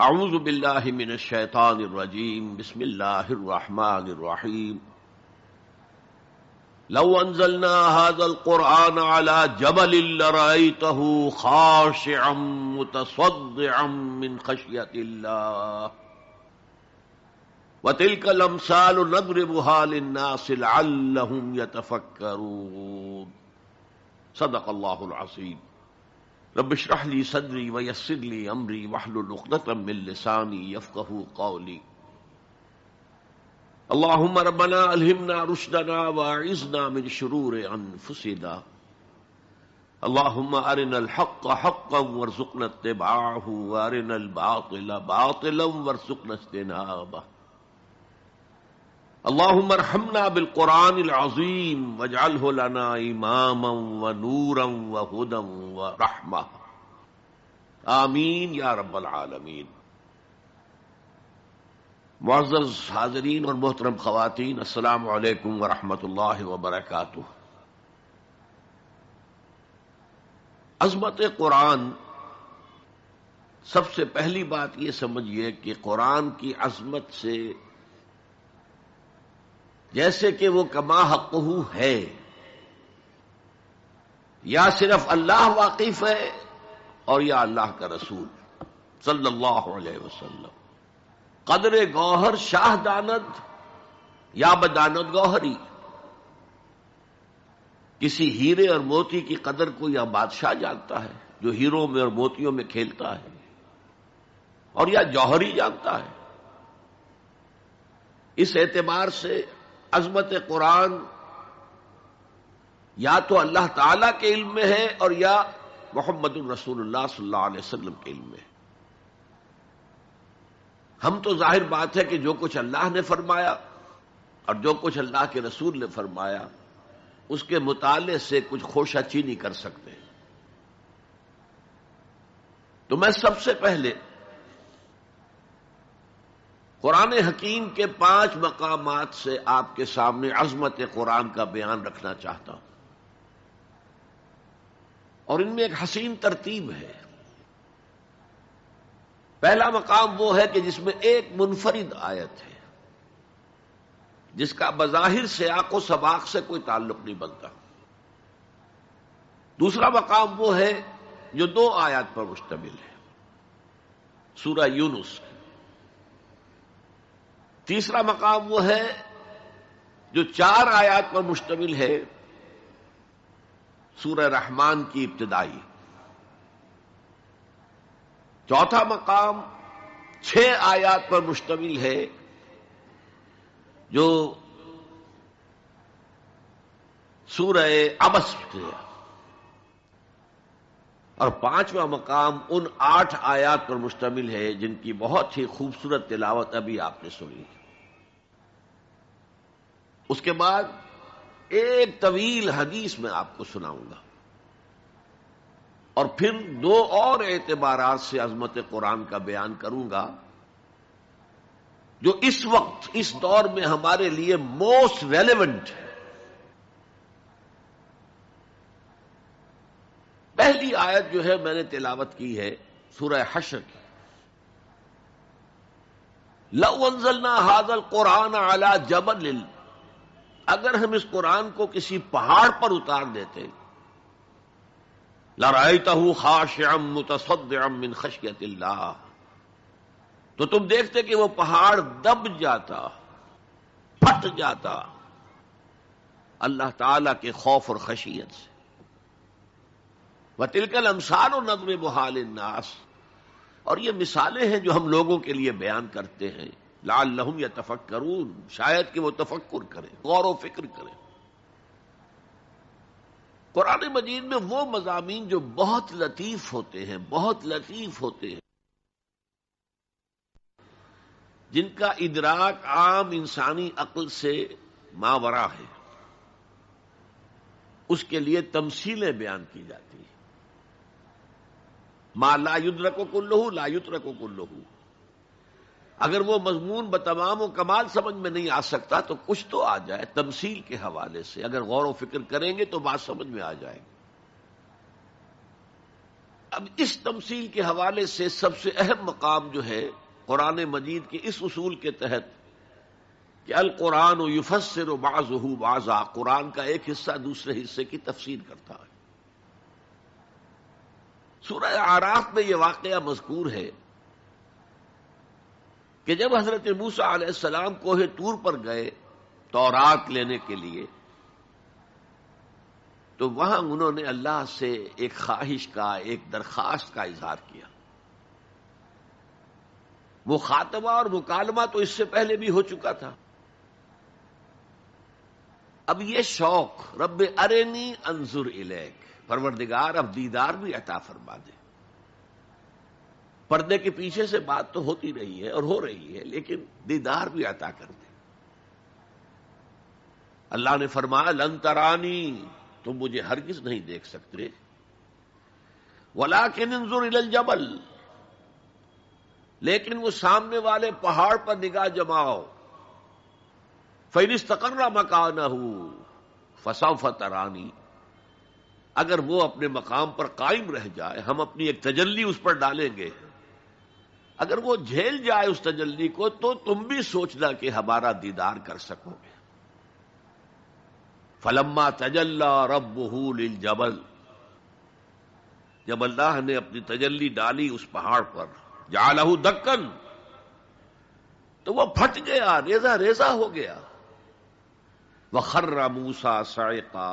اعوذ باللہ من الشیطان الرجیم بسم اللہ الرحمن الرحیم لو انزلنا هذا القرآن على جبل لرأيته خاشعا متصدعا من خشية الله وتلك الامثال نضربها للناس لعلهم يتفكرون صدق اللہ العظیم. رب اشرح لي صدری ويسر لي امری واحلل عقدۃ من لسانی یفقهوا قولی. اللهم ربنا الہمنا رشدنا واعذنا من شرور انفسنا. اللهم ارنا الحق حقا وارزقنا اتباعه وارنا الباطل باطلا وارزقنا اجتنابه. اللهم ارحمنا بالقرآن العظیم واجعله لنا اماما ونورا وهدى ورحمة. آمین یا رب العالمین. معزز حاضرین اور محترم خواتین، السلام علیکم ورحمۃ اللہ وبرکاتہ. عظمت قرآن، سب سے پہلی بات یہ سمجھیے کہ قرآن کی عظمت سے جیسے کہ وہ کما حقہ ہے، یا صرف اللہ واقف ہے اور یا اللہ کا رسول صلی اللہ علیہ وسلم. قدر گوہر شاہ داند یا بداند گوہری. کسی ہیرے اور موتی کی قدر کو یا بادشاہ جانتا ہے جو ہیروں میں اور موتیوں میں کھیلتا ہے، اور یا جوہری جانتا ہے. اس اعتبار سے عظمت قرآن یا تو اللہ تعالی کے علم میں ہے اور یا محمد الرسول اللہ صلی اللہ علیہ وسلم کے علم میں. ہم تو ظاہر بات ہے کہ جو کچھ اللہ نے فرمایا اور جو کچھ اللہ کے رسول نے فرمایا اس کے مطالعے سے کچھ خوشہ چینی کر سکتے ہیں. تو میں سب سے پہلے قرآن حکیم کے 5 مقامات سے آپ کے سامنے عظمت قرآن کا بیان رکھنا چاہتا ہوں، اور ان میں ایک حسین ترتیب ہے. پہلا مقام وہ ہے کہ جس میں ایک منفرد آیت ہے جس کا بظاہر سیاق و سباق سے کوئی تعلق نہیں بنتا. دوسرا مقام وہ ہے جو 2 آیات پر مشتمل ہے، سورہ یونس. تیسرا مقام وہ ہے جو 4 آیات پر مشتمل ہے، سورہ رحمان کی ابتدائی. چوتھا مقام 6 آیات پر مشتمل ہے جو سورہ عبس ہے. اور 5واں مقام ان 8 آیات پر مشتمل ہے جن کی بہت ہی خوبصورت تلاوت ابھی آپ نے سنی. اس کے بعد ایک طویل حدیث میں آپ کو سناؤں گا، اور پھر 2 اور اعتبارات سے عظمت قرآن کا بیان کروں گا جو اس وقت اس دور میں ہمارے لیے موسٹ ریلیونٹ ہے. پہلی آیت جو ہے میں نے تلاوت کی ہے سورہ حشر کی. لو انزلنا هذا القرآن على جبل، اگر ہم اس قرآن کو کسی پہاڑ پر اتار دیتے، لرأيته خاشعا متصدعا من خشية اللہ، تو تم دیکھتے کہ وہ پہاڑ دب جاتا، پھٹ جاتا اللہ تعالی کے خوف اور خشیت سے. وَتِلْكَ الْأَمْثَالُ نَضْرِبُهَا لِلنَّاسِ، اور یہ مثالیں ہیں جو ہم لوگوں کے لیے بیان کرتے ہیں، لعلہم یتفکرون، شاید کہ وہ تفکر کریں، غور و فکر کریں. قرآن مجید میں وہ مضامین جو بہت لطیف ہوتے ہیں، بہت لطیف ہوتے ہیں، جن کا ادراک عام انسانی عقل سے ماورا ہے، اس کے لیے تمثیلیں بیان کی جاتی ہیں. ما لا یدرک کلہ لا یترک کلہ. اگر وہ مضمون بتمام و کمال سمجھ میں نہیں آ سکتا تو کچھ تو آ جائے تمثیل کے حوالے سے. اگر غور و فکر کریں گے تو بات سمجھ میں آ جائے گی. اب اس تمثیل کے حوالے سے سب سے اہم مقام جو ہے قرآن مجید کے اس اصول کے تحت کہ القرآن یفسر بعضہ بعضا، قرآن کا ایک حصہ دوسرے حصے کی تفسیر کرتا ہے۔ سورہ اعراف میں یہ واقعہ مذکور ہے کہ جب حضرت موسیٰ علیہ السلام کوہ طور پر گئے تورات لینے کے لیے، تو وہاں انہوں نے اللہ سے ایک خواہش کا، ایک درخواست کا اظہار کیا۔ مخاطبہ اور مکالمہ تو اس سے پہلے بھی ہو چکا تھا، اب یہ شوق رب ارنی انظر الیک، پروردگار اب دیدار بھی عطا فرما دے۔ پردے کے پیچھے سے بات تو ہوتی رہی ہے اور ہو رہی ہے، لیکن دیدار بھی عطا کر دے۔ اللہ نے فرمایا لن ترانی، تم مجھے ہرگز نہیں دیکھ سکتے، ولکن انظر الی الجبل، لیکن وہ سامنے والے پہاڑ پر نگاہ جماؤ، فإن استقر مکانہ فسوف ترانی، اگر وہ اپنے مقام پر قائم رہ جائے، ہم اپنی ایک تجلی اس پر ڈالیں گے، اگر وہ جھیل جائے اس تجلی کو، تو تم بھی سوچنا کہ ہمارا دیدار کر سکو گے۔ فلما تجلی ربہ للجبل، جب اللہ نے اپنی تجلی ڈالی اس پہاڑ پر، جعلہ دکن، تو وہ پھٹ گیا، ریزہ ریزہ ہو گیا۔ وخر موسیٰ صعقا،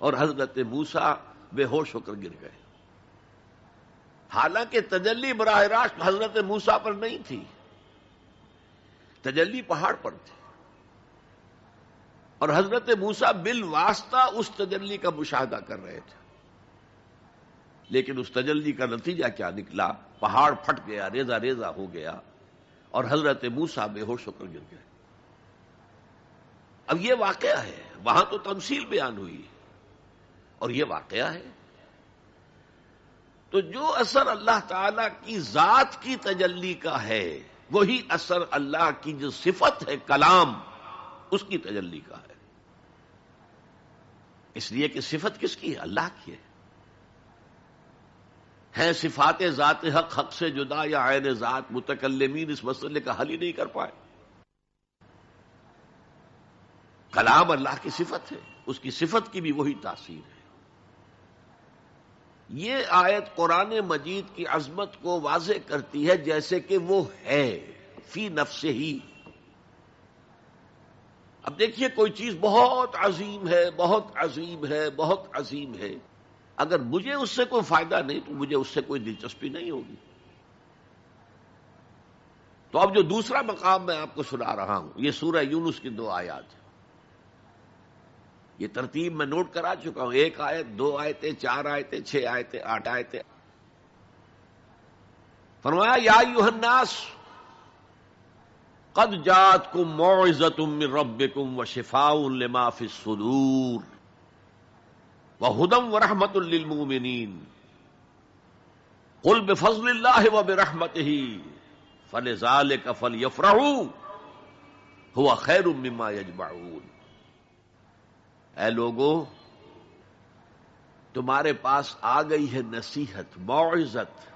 اور حضرت موسیٰ بے ہوش ہو کر گر گئے۔ حالانکہ تجلی براہ راست حضرت موسیٰ پر نہیں تھی، تجلی پہاڑ پر تھی، اور حضرت موسیٰ بالواسطہ اس تجلی کا مشاہدہ کر رہے تھے، لیکن اس تجلی کا نتیجہ کیا نکلا؟ پہاڑ پھٹ گیا، ریزہ ریزہ ہو گیا، اور حضرت موسیٰ بے ہوش ہو کر گر گئے۔ اب یہ واقعہ ہے، وہاں تو تمثیل بیان ہوئی اور یہ واقعہ ہے۔ تو جو اثر اللہ تعالی کی ذات کی تجلی کا ہے، وہی اثر اللہ کی جو صفت ہے کلام، اس کی تجلی کا ہے، اس لیے کہ صفت کس کی ہے؟ اللہ کی ہے صفات ذات حق حق سے جدا یا عین ذات، متکلمین اس مسئلے کا حل ہی نہیں کر پائے۔ کلام اللہ کی صفت ہے، اس کی صفت کی بھی وہی تاثیر ہے۔ یہ آیت قرآن مجید کی عظمت کو واضح کرتی ہے، جیسے کہ وہ ہے فی نفسہ ہی۔ اب دیکھیے کوئی چیز بہت عظیم ہے، بہت عظیم ہے، بہت عظیم ہے، اگر مجھے اس سے کوئی فائدہ نہیں تو مجھے اس سے کوئی دلچسپی نہیں ہوگی۔ تو اب جو دوسرا مقام میں آپ کو سنا رہا ہوں، یہ سورہ یونس کی 2 آیات ہیں۔ یہ ترتیب میں نوٹ کرا چکا ہوں، 1 آیت، 2 آیتیں، 4 آیتیں، 6 آیتیں، 8 آیتیں۔ فرمایا یا ایھا الناس قد جاءتکم موعظۃ من ربکم وشفاء لما فی الصدور وہدی ورحمۃ للمؤمنین قل بفضل اللہ وبرحمتہ فلذلک فلیفرحوا ھو خیر مما یجمعون۔ اے لوگو، تمہارے پاس آ گئی ہے نصیحت، موعظت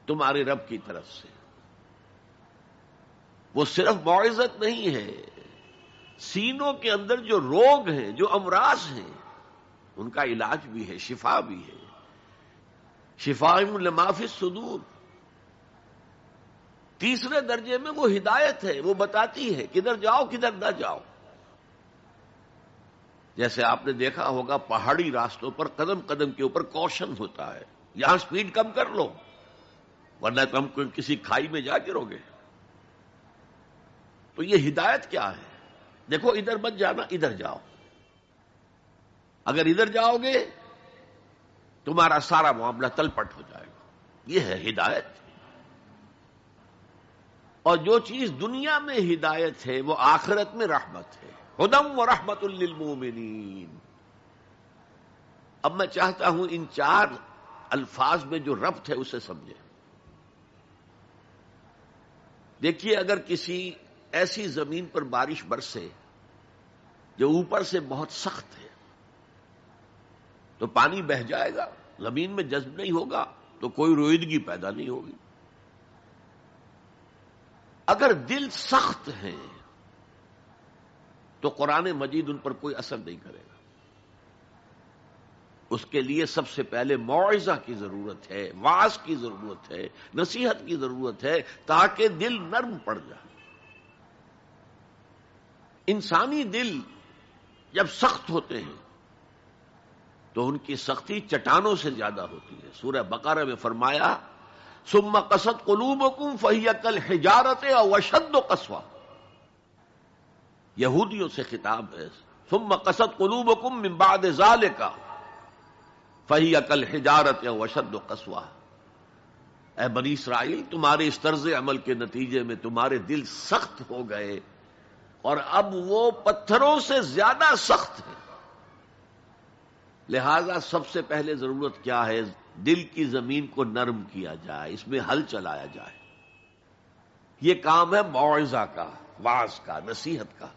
تمہارے رب کی طرف سے۔ وہ صرف موعظت نہیں ہے، سینوں کے اندر جو روگ ہیں، جو امراض ہیں، ان کا علاج بھی ہے، شفا بھی ہے۔ شفاء لما فی الصدور۔ تیسرے درجے میں وہ ہدایت ہے، وہ بتاتی ہے کدھر جاؤ کدھر نہ جاؤ۔ جیسے آپ نے دیکھا ہوگا پہاڑی راستوں پر قدم قدم کے اوپر کوشن ہوتا ہے، یہاں سپیڈ کم کر لو ورنہ تم کسی کھائی میں جا گرو گے۔ تو یہ ہدایت کیا ہے؟ دیکھو ادھر مت جانا، ادھر جاؤ، اگر ادھر جاؤ گے تمہارا سارا معاملہ تل پٹ ہو جائے گا۔ یہ ہے ہدایت۔ اور جو چیز دنیا میں ہدایت ہے وہ آخرت میں رحمت ہے، ہدی ورحمۃ للمؤمنین۔ اب میں چاہتا ہوں ان 4 الفاظ میں جو ربط ہے اسے سمجھیں۔ دیکھیے اگر کسی ایسی زمین پر بارش برسے جو اوپر سے بہت سخت ہے تو پانی بہہ جائے گا، زمین میں جذب نہیں ہوگا تو کوئی رویدگی پیدا نہیں ہوگی. اگر دل سخت ہیں تو قرآن مجید ان پر کوئی اثر نہیں کرے گا. اس کے لیے سب سے پہلے موعظہ کی ضرورت ہے، وعظ کی ضرورت ہے، نصیحت کی ضرورت ہے، تاکہ دل نرم پڑ جائے. انسانی دل جب سخت ہوتے ہیں تو ان کی سختی چٹانوں سے زیادہ ہوتی ہے. سورہ بقرہ میں فرمایا ثم قست قلوبکم فہی کالحجارۃ او اشد قسوہ. یہودیوں سے خطاب ہے. ثم قست قلوبکم من بعد ذلک فہی کالحجارۃ او اشد قسوہ. اے بنی اسرائیل، تمہارے اس طرز عمل کے نتیجے میں تمہارے دل سخت ہو گئے اور اب وہ پتھروں سے زیادہ سخت ہے. لہذا سب سے پہلے ضرورت کیا ہے؟ دل کی زمین کو نرم کیا جائے، اس میں ہل چلایا جائے. یہ کام ہے موعظہ کا، وعظ کا، نصیحت کا.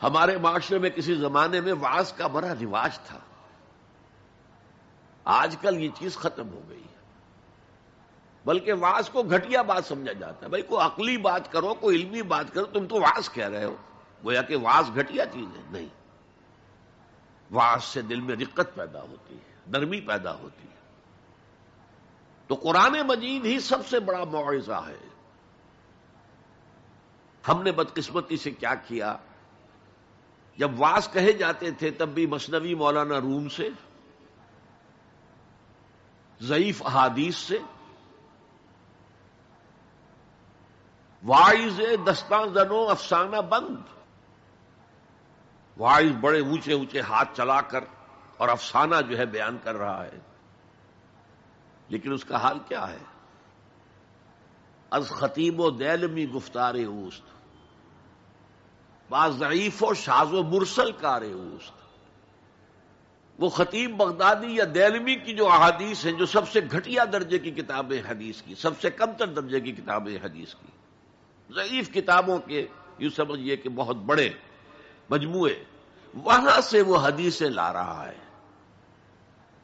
ہمارے معاشرے میں کسی زمانے میں وعظ کا بڑا رواج تھا. آج کل یہ چیز ختم ہو گئی ہے، بلکہ وعظ کو گھٹیا بات سمجھا جاتا ہے. بھائی کوئی عقلی بات کرو، کوئی علمی بات کرو، تم تو وعظ کہہ رہے ہو. گویا کہ وعظ گھٹیا چیز ہے. نہیں، وعظ سے دل میں رقت پیدا ہوتی ہے، نرمی پیدا ہوتی ہے. تو قرآن مجید ہی سب سے بڑا موعظہ ہے. ہم نے بدقسمتی سے کیا کیا، جب وعظ کہے جاتے تھے تب بھی مثنوی مولانا روم سے، ضعیف احادیث سے، واعظ دستاں زنو افسانہ بند. واعظ بڑے اونچے اونچے ہاتھ چلا کر اور افسانہ جو ہے بیان کر رہا ہے، لیکن اس کا حال کیا ہے؟ از خطیب و دیلمی گفتار اوست، بعض ضعیف و شاذ و مرسل کار اوست. وہ خطیب بغدادی یا دیلمی کی جو احادیث ہیں، جو سب سے گھٹیا درجے کی کتابیں حدیث کی، سب سے کمتر درجے کی کتابیں حدیث کی، ضعیف کتابوں کے یوں سمجھیے کہ بہت بڑے مجموعے، وہاں سے وہ حدیثیں لا رہا ہے.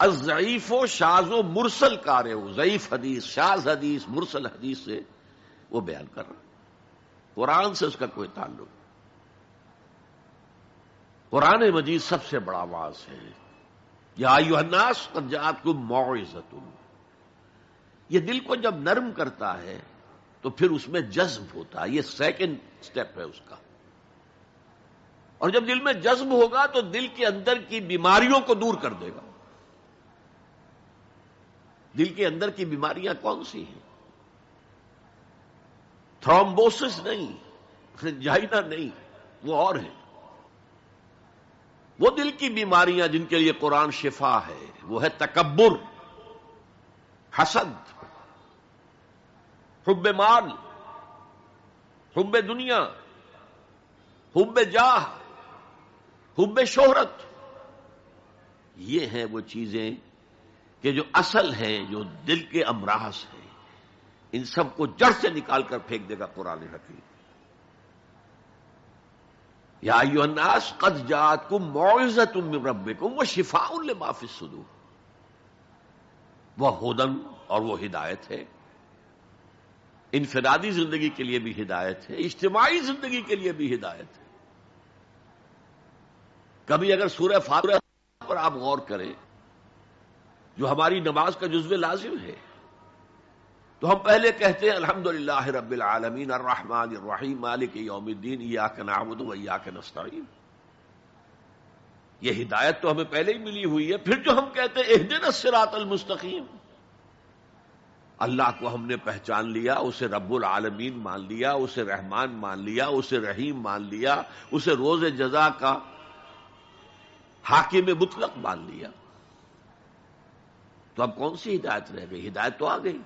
الضعیف و شاذ و مرسل کار ہو، ضعیف حدیث، شاذ حدیث، مرسل حدیث سے وہ بیان کر رہا ہے. قرآن سے اس کا کوئی تعلق. قرآن مجید سب سے بڑا واعظ ہے. یا ایھا الناس قد جاءتکم موعظۃ. یہ دل کو جب نرم کرتا ہے تو پھر اس میں جذب ہوتا ہے. یہ سیکنڈ سٹیپ ہے اس کا. اور جب دل میں جذب ہوگا تو دل کے اندر کی بیماریوں کو دور کر دے گا. دل کے اندر کی بیماریاں کون سی ہیں؟ تھرومبوسس نہیں، انجائنا نہیں، وہ اور ہیں. وہ دل کی بیماریاں جن کے لیے قرآن شفا ہے، وہ ہے تکبر، حسد، حب مال، حب دنیا، حب جاہ، حب شہرت. یہ ہیں وہ چیزیں کہ جو اصل ہیں، جو دل کے امراض ہیں. ان سب کو جڑ سے نکال کر پھینک دے گا قرآن حکیم. یا ایھا الناس قد جاءتکم موعظۃ من ربکم وشفاء لما فی الصدور. وہ ہدن، اور وہ ہدایت ہے. انفرادی زندگی کے لیے بھی ہدایت ہے، اجتماعی زندگی کے لیے بھی ہدایت ہے. کبھی اگر سورہ فاتحہ پر آپ غور کریں، جو ہماری نماز کا جزو لازم ہے، تو ہم پہلے کہتے ہیں الحمدللہ رب العالمین الرحمن الرحیم مالک یوم الدین ایاک نعبد و ایاک نستعین. یہ ہدایت تو ہمیں پہلے ہی ملی ہوئی ہے. پھر جو ہم کہتے ہیں اہدنا الصراط المستقیم، اللہ کو ہم نے پہچان لیا، اسے رب العالمین مان لیا، اسے رحمان مان لیا، اسے رحیم مان لیا، اسے روز جزا کا حاکم مطلق مان لیا. تو اب کون سی ہدایت رہ گئی؟ ہدایت تو آ گئی.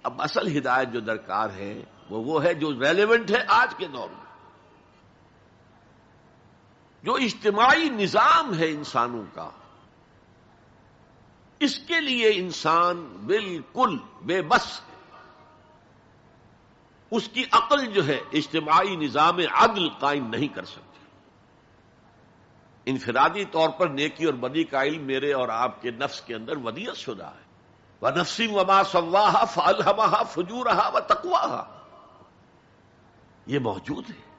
اب اصل ہدایت جو درکار ہے وہ ہے جو ریلیونٹ ہے آج کے دور میں. جو اجتماعی نظام ہے انسانوں کا، اس کے لیے انسان بالکل بے بس ہے. اس کی عقل جو ہے اجتماعی نظام عدل قائم نہیں کر سکتی. انفرادی طور پر نیکی اور بدی کا علم میرے اور آپ کے نفس کے اندر ودیعت شدہ ہے. وَنَفْسٍ وَمَا سَوَّاهَا فَأَلْهَمَهَا فُجُورَهَا وَتَقْوَاهَا، یہ موجود ہے.